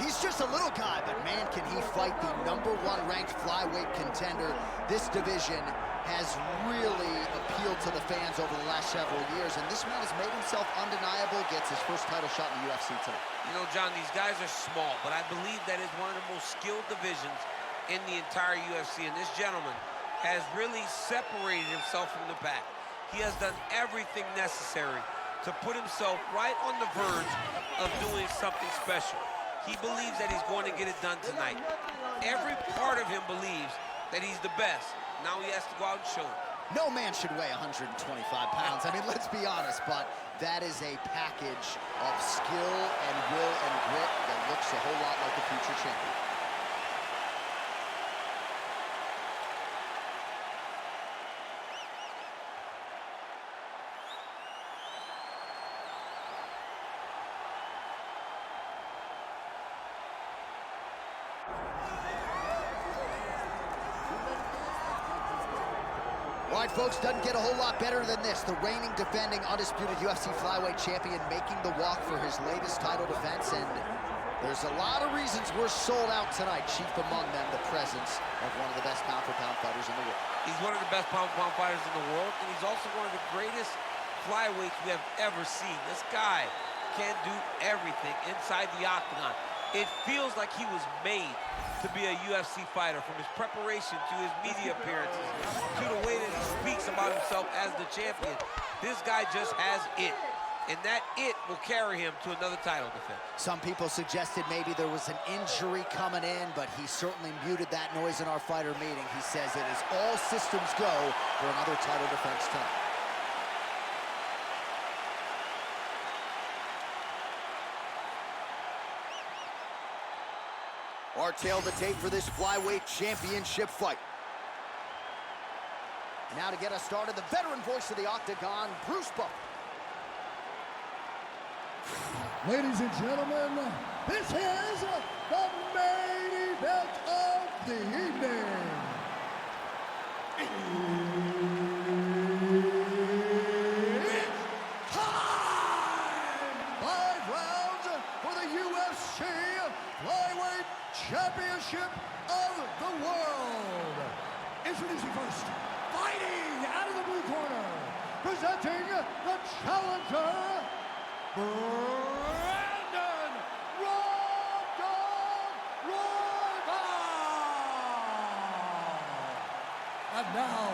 he's just a little guy, but man, can he fight the #1 ranked flyweight contender. This division has really appealed to the fans over the last several years, and this man has made himself undeniable, gets his first title shot in the UFC tonight. You know, John, these guys are small, but I believe that is one of the most skilled divisions in the entire UFC, and this gentleman has really separated himself from the pack. He has done everything necessary to put himself right on the verge of doing something special. He believes that he's going to get it done tonight. Every part of him believes that he's the best. Now he has to go out and show it. No man should weigh 125 pounds. I mean, let's be honest, but that is a package of skill and will and grit that looks a whole lot like a future champion. All right, folks, doesn't get a whole lot better than this. The reigning, defending, undisputed UFC flyweight champion making the walk for his latest title defense, and there's a lot of reasons we're sold out tonight, chief among them the presence of one of the best pound-for-pound fighters in the world. He's one of the best pound-for-pound fighters in the world, and he's also one of the greatest flyweights we have ever seen. This guy can do everything inside the octagon. It feels like he was made to be a UFC fighter, from his preparation to his media appearances to the way that he speaks about himself as the champion. This guy just has it, and that it will carry him to another title defense. Some people suggested maybe there was an injury coming in, but he certainly muted that noise in our fighter meeting. He says it is all systems go for another title defense tonight. Our tail to tape for this flyweight championship fight. Now to get us started, the veteran voice of the octagon, Bruce Buffer. Ladies and gentlemen, this is the main event of the evening. It's time! 5 rounds for the UFC Flyweight Championship of the world. Introducing first, fighting out of the blue corner, presenting the challenger, Brandon Royval. And now,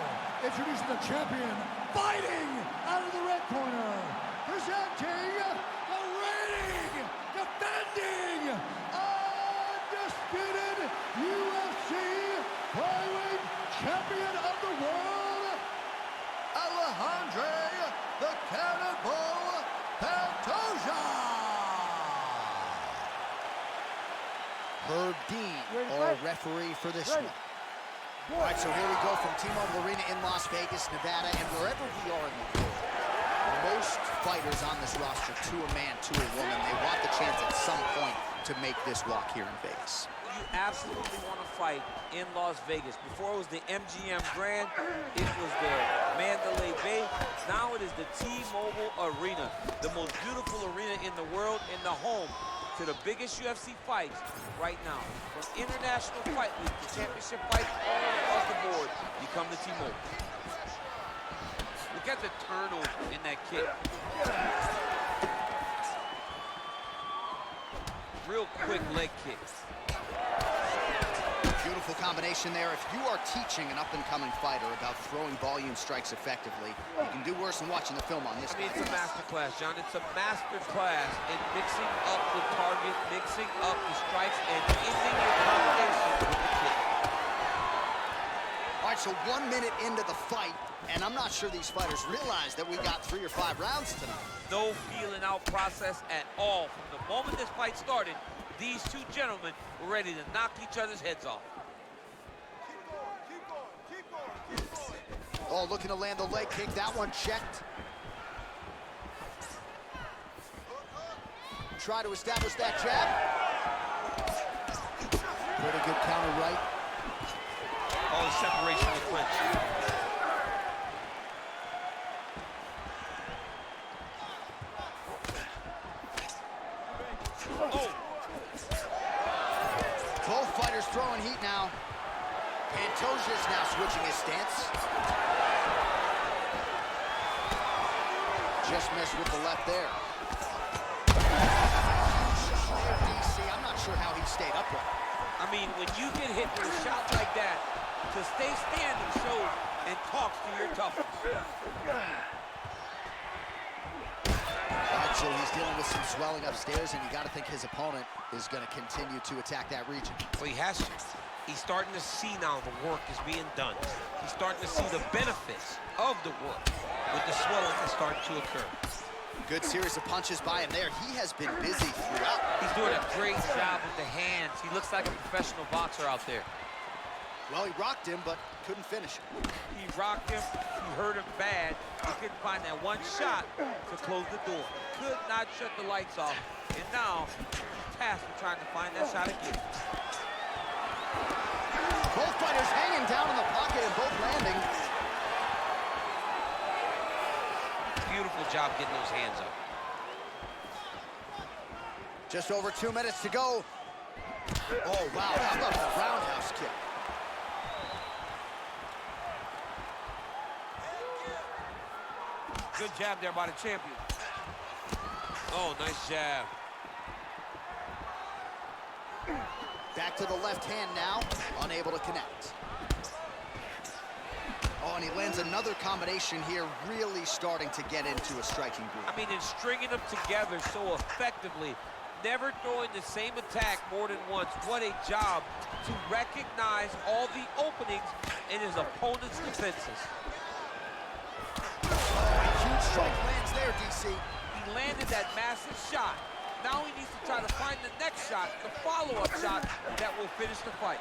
introducing the champion, fighting out of the red corner, presenting the reigning, defending, undisputed UFC flyweight champion of the world, Alexandre the Cannibal Pantoja. Herb Dean, our referee for this one. All right, so here we go from T-Mobile Arena in Las Vegas, Nevada, and wherever we are in the world, most fighters on this roster, to a man, to a woman, they want the chance at some point to make this walk here in Vegas. You absolutely want to fight in Las Vegas. Before it was the MGM Grand, it was the Mandalay Bay. Now it is the T-Mobile Arena, the most beautiful arena in the world, and the home to the biggest UFC fights right now. From International Fight Week to championship fights all across the board, you come to T-Mobile. Look at the turnover in that kick. Real quick leg kicks. Beautiful combination there. If you are teaching an up-and-coming fighter about throwing volume strikes effectively, you can do worse than watching the film on this. I mean, it's a master class, John. It's a master class in mixing up the target, mixing up the strikes, and ending your combination with the kick. All right, so 1 minute into the fight, and I'm not sure these fighters realize that we got 3 or 5 rounds tonight. No feeling out process at all. From the moment this fight started, these two gentlemen were ready to knock each other's heads off. Oh, looking to land the leg kick. That one checked. Try to establish that jab. Pretty good counter right. Oh, the separation of the clinch. Oh! throwing heat now. Pantoja's now switching his stance. Just missed with the left there. DC, I'm not sure how he stayed upright. I mean, when you get hit with a shot like that, to stay standing shows and talks to your toughness. All right, so he's dealing with some swelling upstairs, and you got to think his opponent is going to continue to attack that region. Well, he has to. He's starting to see now the work is being done. He's starting to see the benefits of the work with the swelling that's starting to occur. Good series of punches by him there. He has been busy throughout. He's doing a great job with the hands. He looks like a professional boxer out there. Well, he rocked him, but couldn't finish him. He rocked him. He hurt him bad. He couldn't find that one shot to close the door. Could not shut the lights off. And now, he's tasked with trying to find that shot again. Both fighters hanging down in the pocket and both landing. Beautiful job getting those hands up. Just over 2 minutes to go. Oh, wow, how about the roundhouse kick? Good jab there by the champion. Oh, nice jab. Back to the left hand now, unable to connect. Oh, and he lands another combination here, really starting to get into a striking groove. I mean, in stringing them together so effectively, never throwing the same attack more than once. What a job to recognize all the openings in his opponent's defenses. Huge strike lands there, DC. He landed that massive shot. Now he needs to try to find the next shot, the follow-up shot that will finish the fight.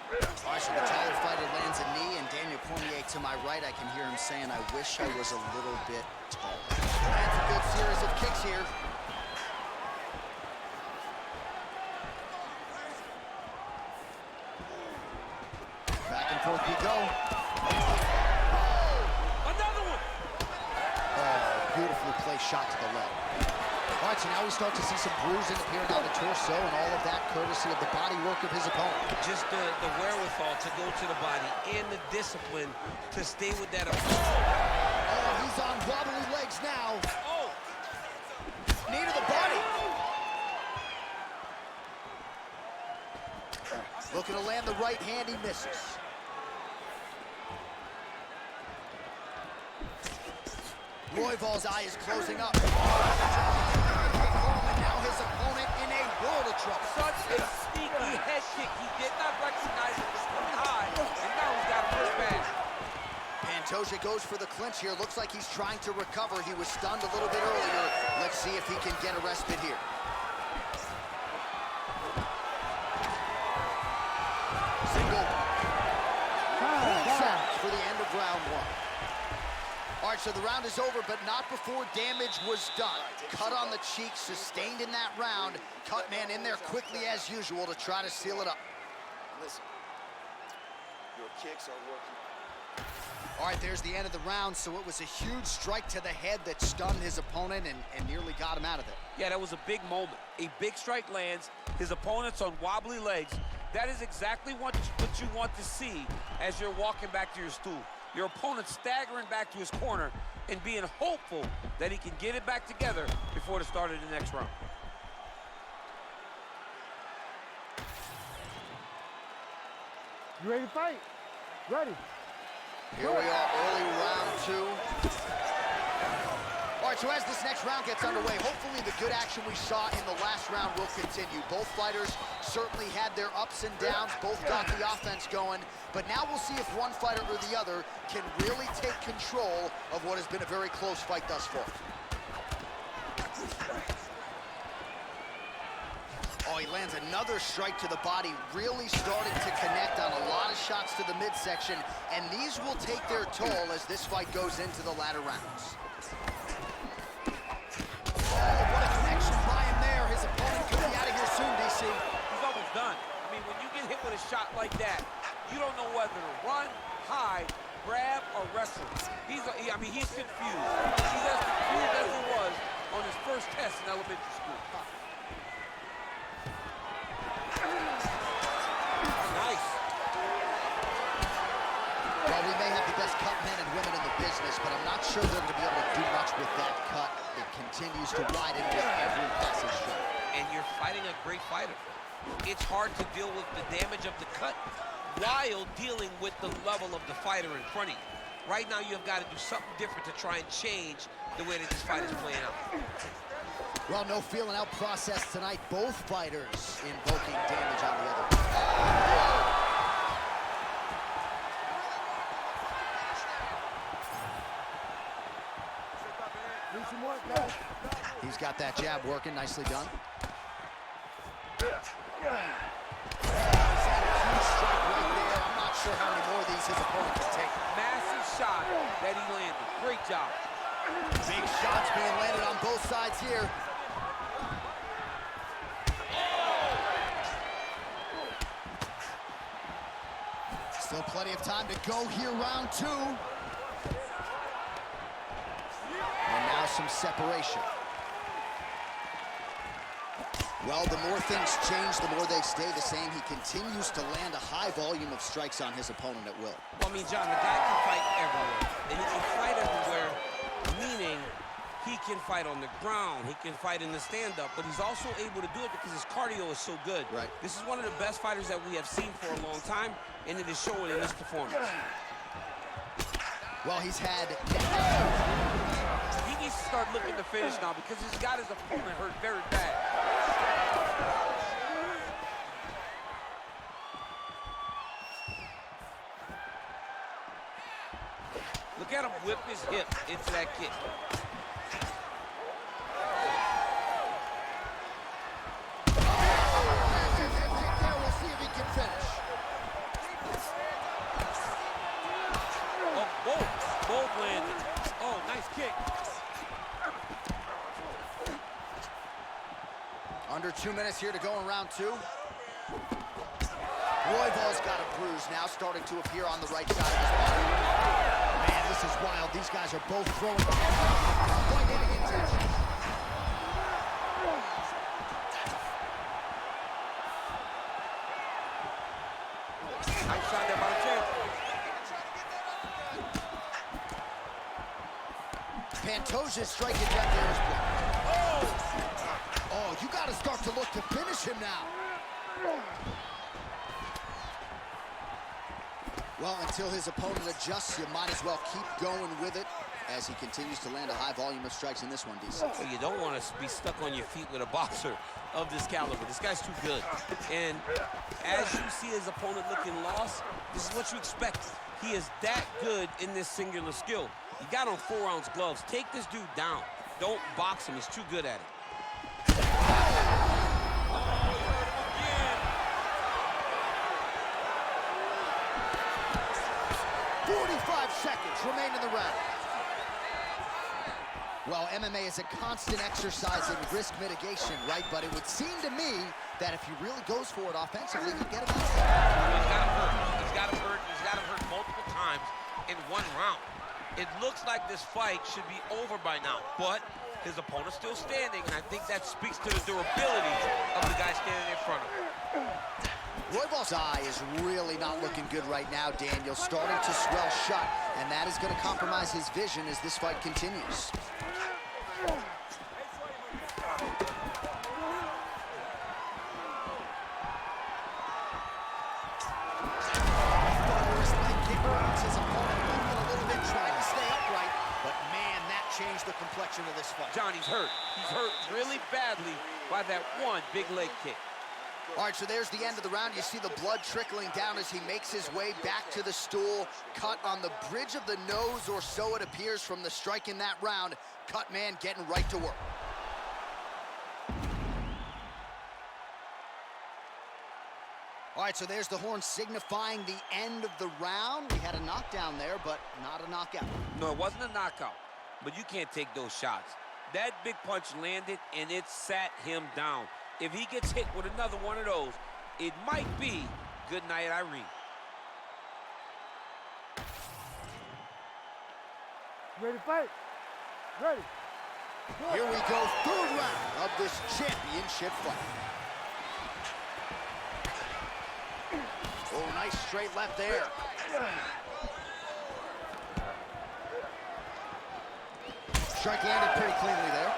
All right, so the taller fighter lands a knee, and Daniel Cormier to my right, I can hear him saying, I wish I was a little bit taller. That's a good series of kicks here. Back and forth we go. Another one! Oh, beautifully placed shot to the leg. All right, so now we start to see some bruising appearing on the torso, and all of that courtesy of the body work of his opponent. Just the wherewithal to go to the body and the discipline to stay with that. Oh, he's on wobbly legs now. Oh! Knee to the body. Looking to land the right hand, he misses. Royval's eye is closing up. And now his opponent in a world of trouble. Such a sneaky head kick. He did not recognize it was coming high, and now he's got him hurt bad. Pantoja goes for the clinch here. Looks like he's trying to recover. He was stunned a little bit earlier. Let's see if he can get a respite here. Single. For the end of round one. All right, so the round is over, but not before damage was done. Cut on the cheek, sustained in that round. Cut man in there quickly as usual to try to seal it up. Listen, your kicks are working. All right, there's the end of the round, so it was a huge strike to the head that stunned his opponent and nearly got him out of it. Yeah, that was a big moment. A big strike lands, his opponent's on wobbly legs. That is exactly what you want to see as you're walking back to your stool. Your opponent staggering back to his corner and being hopeful that he can get it back together before the start of the next round. You ready to fight? Ready. Here we are, early round two. All right, so as this next round gets underway, hopefully the good action we saw in the last round will continue. Both fighters certainly had their ups and downs, both got the offense going, but now we'll see if one fighter or the other can really take control of what has been a very close fight thus far. Oh, he lands another strike to the body, really starting to connect on a lot of shots to the midsection, and these will take their toll as this fight goes into the latter rounds. Oh, what a connection by him there. His opponent could be out of here soon, DC. He's almost done. I mean, when you get hit with a shot like that, you don't know whether to run, hide, grab, or wrestle. He's confused. He's as confused as he was on his first test in elementary school. bonus, but I'm not sure they're going to be able to do much with that cut. It continues to widen with every passing strike. And you're fighting a great fighter. It's hard to deal with the damage of the cut while dealing with the level of the fighter in front of you. Right now, you've got to do something different to try and change the way that this fight is playing out. Well, no feeling out process tonight. Both fighters invoking damage on the other. He's got that jab working, nicely done. I'm not sure how many more of these his opponent can take. Massive shot that he landed. Great job. Big shots being landed on both sides here. Still plenty of time to go here, round two. And now some separation. Well, the more things change, the more they stay the same. He continues to land a high volume of strikes on his opponent at will. Well, I mean, John, the guy can fight everywhere. And he can fight everywhere, meaning he can fight on the ground, he can fight in the stand-up, but he's also able to do it because his cardio is so good. Right. This is one of the best fighters that we have seen for a long time, and it is showing in this performance. Well, he's had... He needs to start looking to finish now because he's got his opponent hurt very bad. Look at him whip his hip into that kick. We'll see if he can finish. Oh, both landed. Oh, nice kick. Under 2 minutes here to go in round two. Royval's got a bruise now, starting to appear on the right side of his body. Man, this is wild. These guys are both throwing quite getting intention. Nice shot there by the champ. Pantoja's striking down there as well. Oh, you got to start to look to finish him now. Well, until his opponent adjusts, you might as well keep going with it as he continues to land a high volume of strikes in this one, DC. Well, you don't want to be stuck on your feet with a boxer of this caliber. This guy's too good. And as you see his opponent looking lost, this is what you expect. He is that good in this singular skill. You got on 4-ounce gloves. Take this dude down. Don't box him. He's too good at it. 45 seconds remain in the round. Well, MMA is a constant exercise in risk mitigation, right? But it would seem to me that if he really goes for it offensively, he can get him out. He's got him hurt. He's got him hurt multiple times in one round. It looks like this fight should be over by now, but his opponent's still standing, and I think that speaks to the durability of the guy standing in front of him. Royval's eye is really not looking good right now, Daniel. Starting to swell shut, and that is going to compromise his vision as this fight continues. Changed the complexion of this fight. Johnny's hurt. He's hurt really badly by that one big leg kick. All right, so there's the end of the round. You see the blood trickling down as he makes his way back to the stool. Cut on the bridge of the nose, or so it appears from the strike in that round. Cut man getting right to work. All right, so there's the horn signifying the end of the round. We had a knockdown there, but not a knockout. No, it wasn't a knockout, but you can't take those shots. That big punch landed, and it sat him down. If he gets hit with another one of those, it might be good night, Irene. Ready to fight? Ready. Here we go, third round of this championship fight. Oh, nice straight left there. Strike landed pretty cleanly there.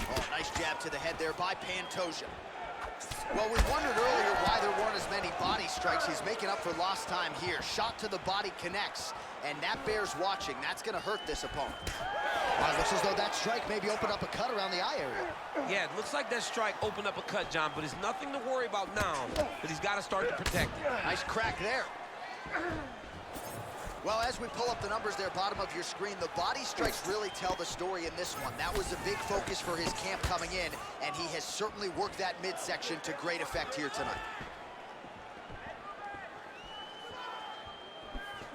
Oh, nice jab to the head there by Pantoja. Well, we wondered earlier why there weren't as many body strikes. He's making up for lost time here. Shot to the body connects, and that bears watching. That's going to hurt this opponent. Well, it looks as though that strike maybe opened up a cut around the eye area. Yeah, it looks like that strike opened up a cut, John, but it's nothing to worry about now, but he's got to start to protect it. Nice crack there. Well, as we pull up the numbers there, bottom of your screen, the body strikes really tell the story in this one. That was a big focus for his camp coming in, and he has certainly worked that midsection to great effect here tonight.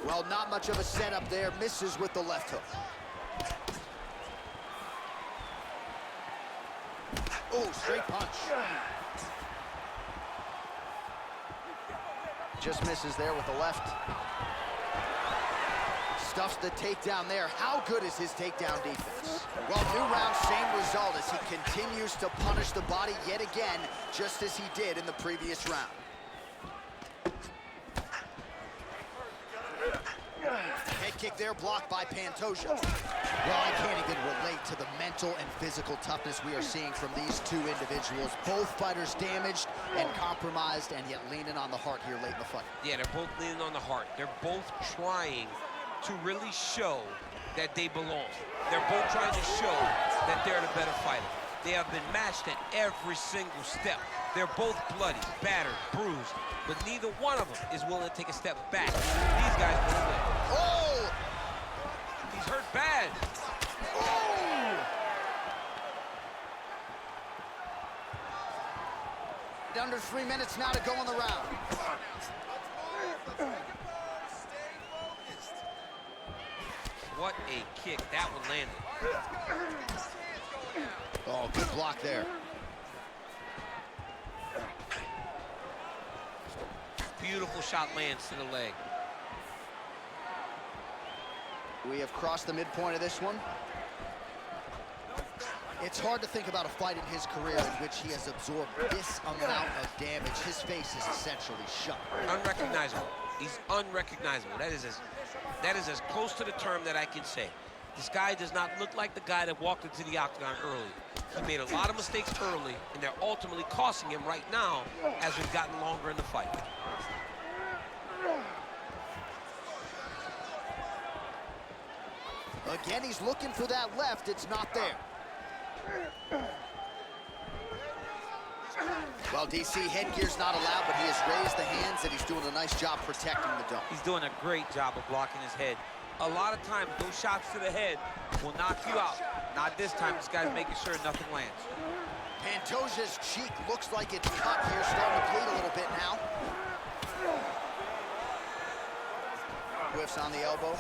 Well, not much of a setup there. Misses with the left hook. Oh, straight punch. Just misses there with the left. Stuffs the takedown there. How good is his takedown defense? Well, new round, same result as he continues to punish the body yet again, just as he did in the previous round. Head kick there, blocked by Pantoja. Well, I can't even relate to the mental and physical toughness we are seeing from these two individuals. Both fighters damaged and compromised, and yet leaning on the heart here late in the fight. Yeah, they're both leaning on the heart. They're both trying to really show that they belong. They're both trying to show that they're the better fighter. They have been matched at every single step. They're both bloody, battered, bruised, but neither one of them is willing to take a step back. These guys will win. Oh! He's hurt bad. Oh! Under 3 minutes now to go in the round. What a kick. That one landed. Oh, good block there. Beautiful shot lands to the leg. We have crossed the midpoint of this one. It's hard to think about a fight in his career in which he has absorbed this amount of damage. His face is essentially shut. Unrecognizable. He's unrecognizable. That is as close to the term that I can say. This guy does not look like the guy that walked into the octagon early. He made a lot of mistakes early, and they're ultimately costing him right now as we've gotten longer in the fight. Again, he's looking for that left. It's not there. Well, DC, headgear's not allowed, but he has raised the hands, and he's doing a nice job protecting the dome. He's doing a great job of blocking his head. A lot of times, those shots to the head will knock you out. Not this time. This guy's making sure nothing lands. Pantoja's cheek looks like it's cut here, starting to bleed a little bit now. Whiffs on the elbow.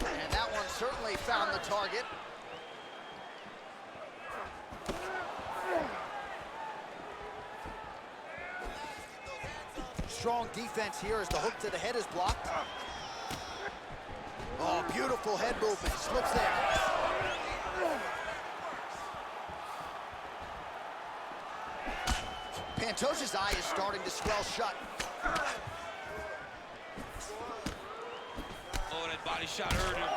And that one certainly found the target. Strong defense here as the hook to the head is blocked. Oh, beautiful head movement. Slips there. Pantoja's eye is starting to swell shut. Oh, that body shot hurt him.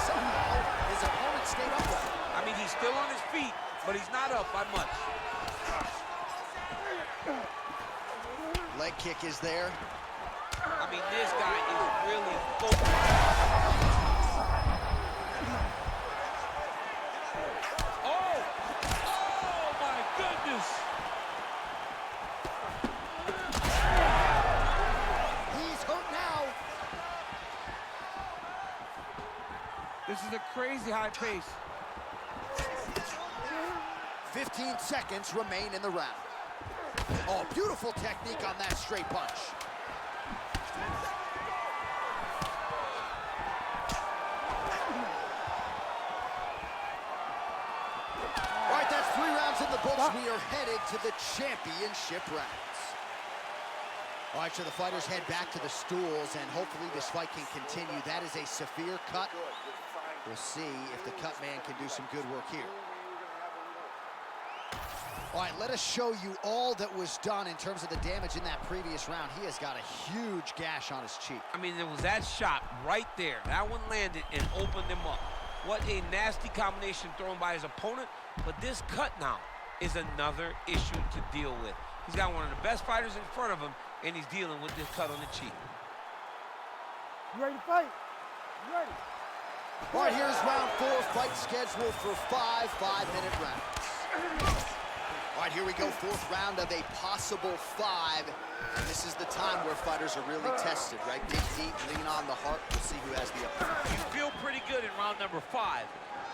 Somehow, his opponent stayed up with him. I mean, he's still on his feet, but he's not up by much. Leg kick is there. I mean, this guy is really focused. Oh! Oh, my goodness! He's hurt now. This is a crazy high pace. 15 seconds remain in the round. Oh, beautiful technique on that straight punch. All right, that's 3 rounds in the books. We are headed to the championship rounds. All right, so the fighters head back to the stools, and hopefully this fight can continue. That is a severe cut. Good. You're fine. We'll see if the cut man can do some good work here. All right, let us show you all that was done in terms of the damage in that previous round. He has got a huge gash on his cheek. I mean, there was that shot right there. That one landed and opened him up. What a nasty combination thrown by his opponent. But this cut now is another issue to deal with. He's got one of the best fighters in front of him, and he's dealing with this cut on the cheek. You ready to fight? You ready? All right, here's round 4, fight scheduled for 5 5-minute rounds. All right, here we go, 4th round of a possible 5. And this is the time where fighters are really tested, right? Dig deep, lean on the heart. We'll see who has the upper hand. You feel pretty good in round number 5.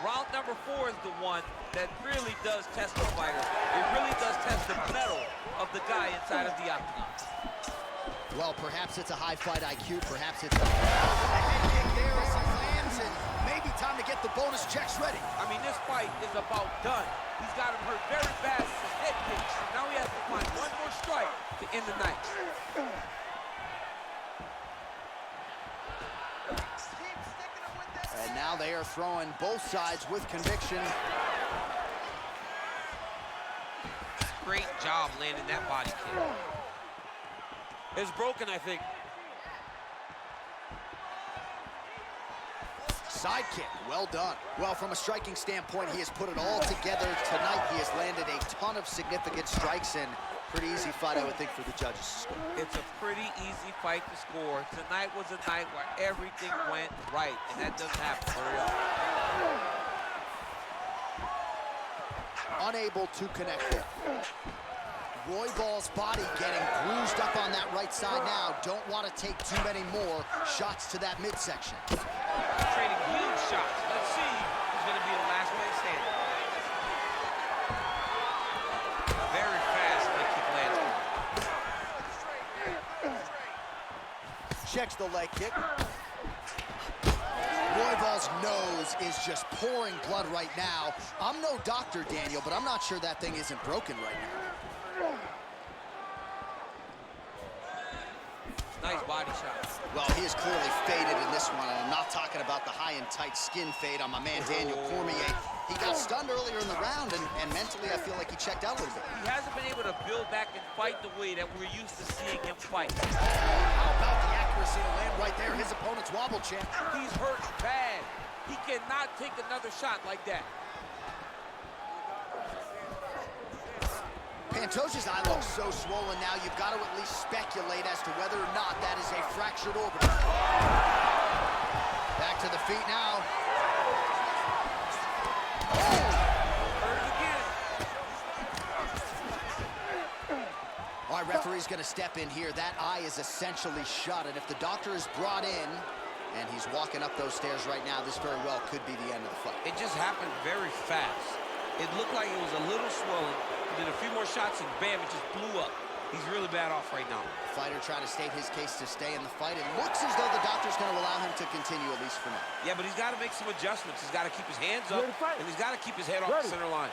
Round number 4 is the one that really does test the fighter. It really does test the mettle of the guy inside of the octagon. Well, perhaps it's a high fight IQ, perhaps it's a head kick there as he lands, and maybe time to get the bonus checks ready. I mean, this fight is about done. He's got him hurt very bad with his head kick. Now he has to find one more strike to end the night. And now they are throwing both sides with conviction. Great job landing that body kick. It's broken, I think. Side kick, well done. Well, from a striking standpoint, he has put it all together tonight. He has landed a ton of significant strikes, and pretty easy fight, I would think, for the judges to score. It's a pretty easy fight to score. Tonight was a night where everything went right, and that doesn't happen very often. Unable to connect there. Royval's body getting bruised up on that right side now. Don't want to take too many more shots to that midsection. Trading huge shots. Let's see who's going to be the last man standing. Very fast leg kick lands. Checks the leg kick. Royval's nose is just pouring blood right now. I'm no doctor, Daniel, but I'm not sure that thing isn't broken right now. Nice body shot. Well, he is clearly faded in this one, and I'm not talking about the high and tight skin fade on my man Daniel Cormier. He got stunned earlier in the round, and mentally I feel like he checked out a little bit. He hasn't been able to build back and fight the way that we're used to seeing him fight. How about the accuracy to land right there? His opponent's wobble champ. He's hurt bad. He cannot take another shot like that. Pantoja's eye looks so swollen now, you've got to at least speculate as to whether or not that is a fractured orbital. Back to the feet now. Hurt again. All right, referee's going to step in here. That eye is essentially shut, and if the doctor is brought in, and he's walking up those stairs right now, this very well could be the end of the fight. It just happened very fast. It looked like it was a little swollen. Did a few more shots and bam, it just blew up. He's really bad off right now. The fighter trying to state his case to stay in the fight. It looks as though the doctor's going to allow him to continue, at least for now. Yeah, but he's got to make some adjustments. He's got to keep his hands up, and he's got to keep his head off the center line.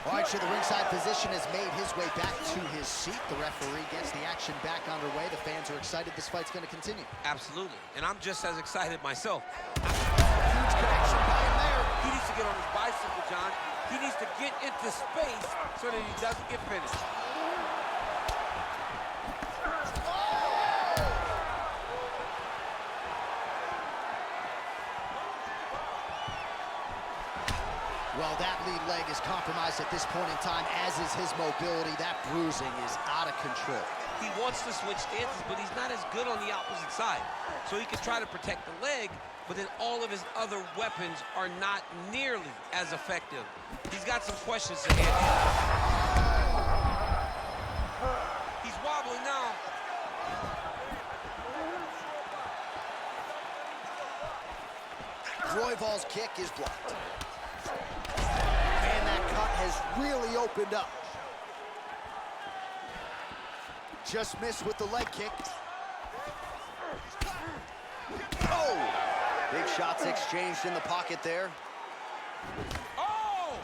All right, so the ringside physician has made his way back to his seat. The referee gets the action back underway. The fans are excited this fight's going to continue. Absolutely, and I'm just as excited myself. Huge connection by him there. He needs to get on his bicycle, John. He needs to get into space so that he doesn't get finished. Well, that lead leg is compromised at this point in time, as is his mobility. That bruising is out of control. He wants to switch stances, but he's not as good on the opposite side. So he can try to protect the leg, but then all of his other weapons are not nearly as effective. He's got some questions to answer. He's wobbling now. Royval's kick is blocked. And that cut has really opened up. Just missed with the leg kick. Oh! Big shots exchanged in the pocket there. Oh!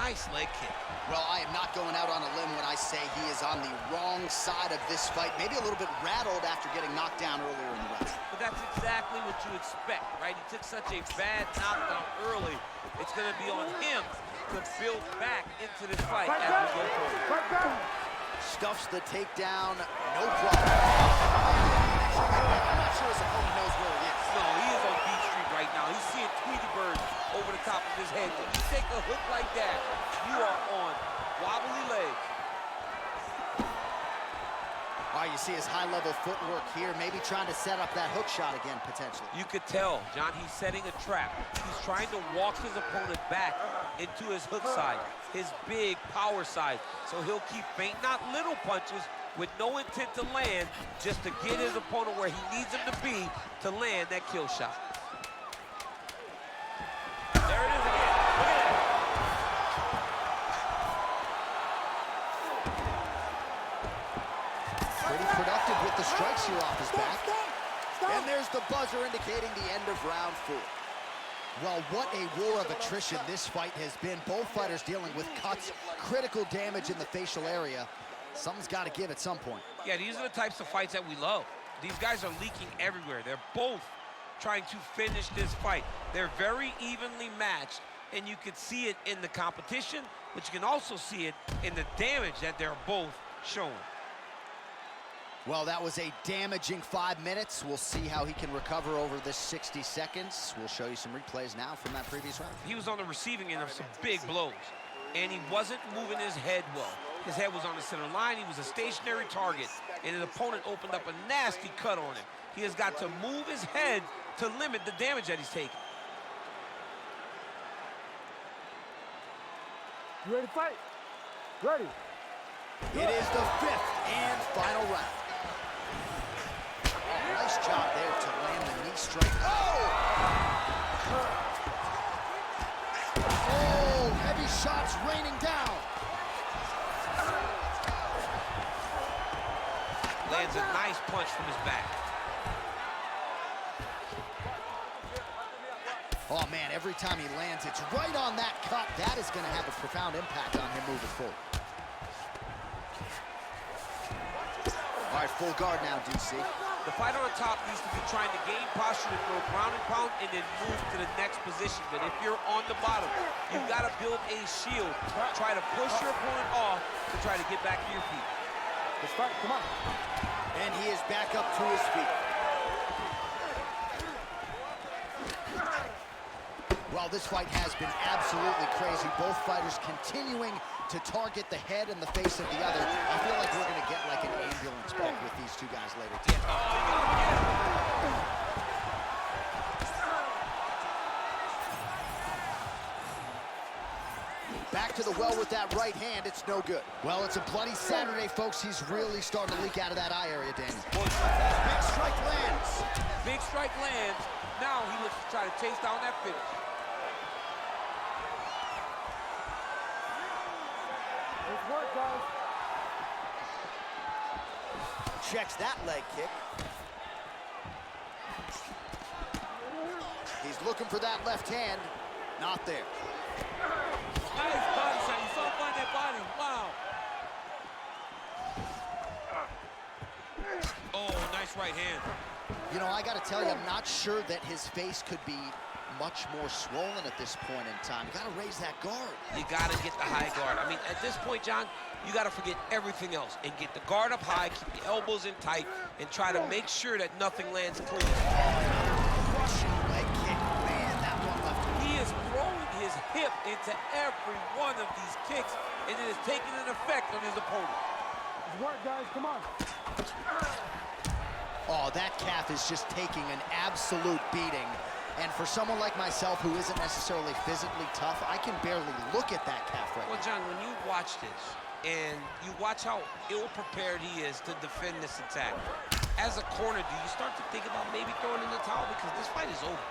Nice leg kick. Well, I am not going out on a limb when I say he is on the wrong side of this fight. Maybe a little bit rattled after getting knocked down earlier in the round. But that's exactly what you expect, right? He took such a bad knockdown early. It's going to be on him to build back into this fight as we go forward. Stuffs the takedown, no problem. I'm not sure his opponent knows where he is. No, he is on Beach Street right now. He's seeing Tweety Bird over the top of his head. When you take a hook like that, you are on wobbly legs. All right, you see his high-level footwork here, maybe trying to set up that hook shot again, potentially. You could tell, John, he's setting a trap. He's trying to walk his opponent back into his hook side, his big power side. So he'll keep feint, not little punches, with no intent to land, just to get his opponent where he needs him to be to land that kill shot. There it is again. Look at it. Pretty productive with the strikes here off his back. And there's the buzzer indicating the end of round 4. Well, what a war of attrition this fight has been. Both fighters dealing with cuts, critical damage in the facial area. Something's got to give at some point. Yeah, these are the types of fights that we love. These guys are leaking everywhere. They're both trying to finish this fight. They're very evenly matched, and you could see it in the competition, but you can also see it in the damage that they're both showing. Well, that was a damaging 5 minutes. We'll see how he can recover over this 60 seconds. We'll show you some replays now from that previous round. He was on the receiving end of some big blows, and he wasn't moving his head well. His head was on the center line. He was a stationary target, and his opponent opened up a nasty cut on him. He has got to move his head to limit the damage that he's taking. You ready to fight? Ready. It is the 5th and final round. Oh, nice job there to land the knee straight. Oh, heavy shots raining down. Lands a nice punch from his back. Oh, man, every time he lands, it's right on that cut. That is going to have a profound impact on him moving forward. All right, full guard now, DC. The fighter on top needs to be trying to gain posture to throw ground and pound and then move to the next position. But if you're on the bottom, you've got to build a shield. Try to push your opponent off to try to get back to your feet. Let's fight. Come on. And he is back up to his feet. Well, this fight has been absolutely crazy. Both fighters continuing to target the head and the face of the other. I feel like we're going to get like an ambulance back with these two guys later today. Back to the well with that right hand. It's no good. Well, it's a bloody Saturday, folks. He's really starting to leak out of that eye area, Danny. Big strike lands. Big strike lands. Now he looks to try to chase down that finish. Let's work, guys. Checks that leg kick. He's looking for that left hand. Not there. Nice body shot. You saw him find that body. Wow. Oh, nice right hand. You know, I got to tell you, I'm not sure that his face could be much more swollen at this point in time. You got to raise that guard. You got to get the high guard. I mean, at this point, John, you got to forget everything else and get the guard up high, keep the elbows in tight, and try to make sure that nothing lands clean. Crushing leg kick. Man, that one left. He is throwing his hip into every one of these kicks, and it is taking an effect on his opponent. Let's work, guys. Come on. Oh, that calf is just taking an absolute beating. And for someone like myself who isn't necessarily physically tough, I can barely look at that calf right Well, now. John, when you watch this, and you watch how ill-prepared he is to defend this attack, as a corner, do you start to think about maybe throwing in the towel? Because this fight is over.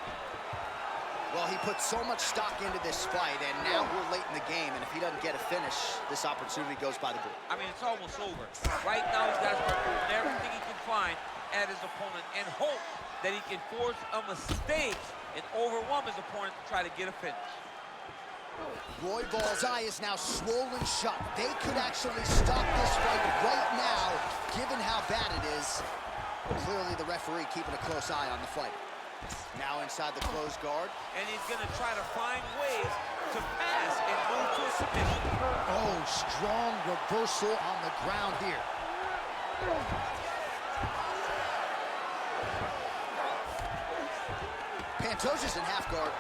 Well, he put so much stock into this fight, and now we're late in the game, and if he doesn't get a finish, this opportunity goes by the board. I mean, it's almost over. Right now, he's got to start doing everything he can find at his opponent and hope that he can force a mistake and overwhelm his opponent to try to get a finish. Royval's eye is now swollen shut. They could actually stop this fight right now, given how bad it is. Clearly the referee keeping a close eye on the fight. Now inside the closed guard. And he's gonna try to find ways to pass and move to a submission. Oh, strong reversal on the ground here. Pantoja's in half guard.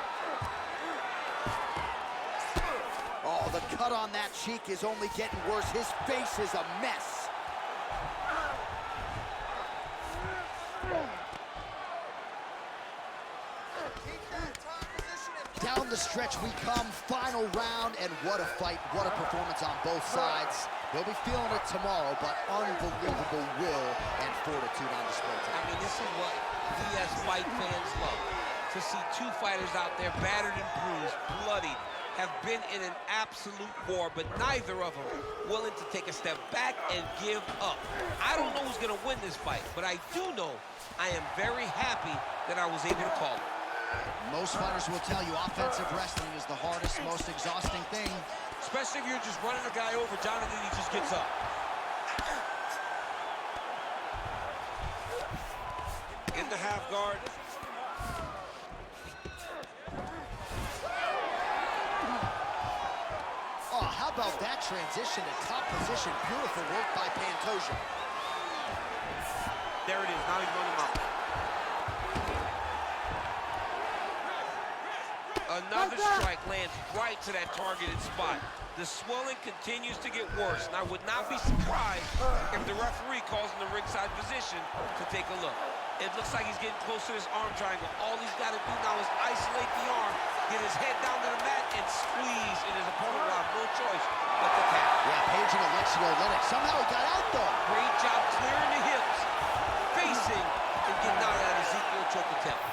Oh, the cut on that cheek is only getting worse. His face is a mess. Down the stretch we come, final round, and what a fight, what a performance on both sides. They'll be feeling it tomorrow, but unbelievable will and fortitude on display I tonight. mean, this is what DS fight fans love. To see two fighters out there battered and bruised, bloodied, have been in an absolute war, but neither of them willing to take a step back and give up. I don't know who's gonna win this fight, but I do know I am very happy that I was able to call it. Most fighters will tell you offensive wrestling is the hardest, most exhausting thing. Especially if you're just running a guy over, Jonathan, he just gets up. In the half guard. Oh, how about that transition to top position? Beautiful work by Pantoja. There it is, now he's running out. Another strike lands right to that targeted spot. The swelling continues to get worse, and I would not be surprised if the referee calls in the ringside position to take a look. It looks like he's getting close to this arm triangle. All he's got to do now is isolate the arm, get his head down to the mat, and squeeze, and his opponent will have no choice but to tap. Yeah, Page and Alexandre Lennox. Somehow he got out, though. Great job clearing the hips, facing, and getting out of that Ezekiel choke attempt.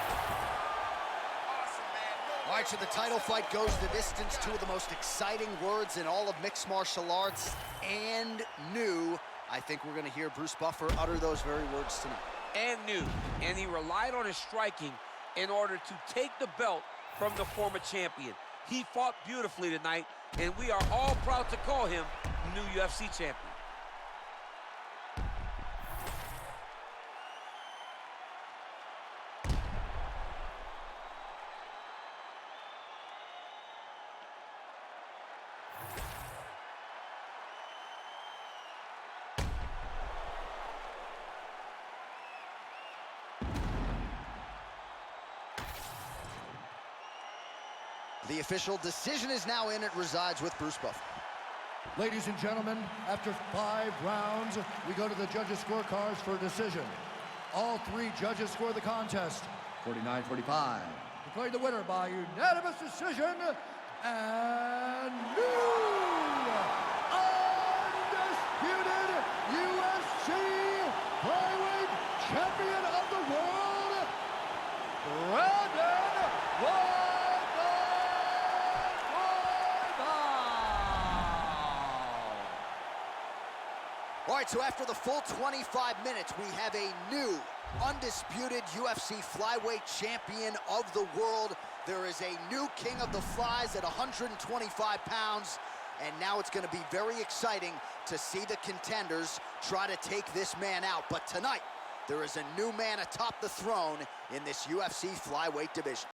All right, so the title fight goes the distance. Two of the most exciting words in all of mixed martial arts, and new. I think we're going to hear Bruce Buffer utter those very words tonight. And new, and he relied on his striking in order to take the belt from the former champion. He fought beautifully tonight, and we are all proud to call him new UFC champion. The official decision is now in. It resides with Bruce Buffer. Ladies and gentlemen, after 5 rounds, we go to the judges' scorecards for a decision. All 3 judges score the contest 49-45. Declared the winner by unanimous decision, and new undisputed UFC flyweight champion of the world, Brandon Royval. All right, so after the full 25 minutes, we have a new, undisputed UFC flyweight champion of the world. There is a new king of the flies at 125 pounds, and now it's going to be very exciting to see the contenders try to take this man out. But tonight, there is a new man atop the throne in this UFC flyweight division.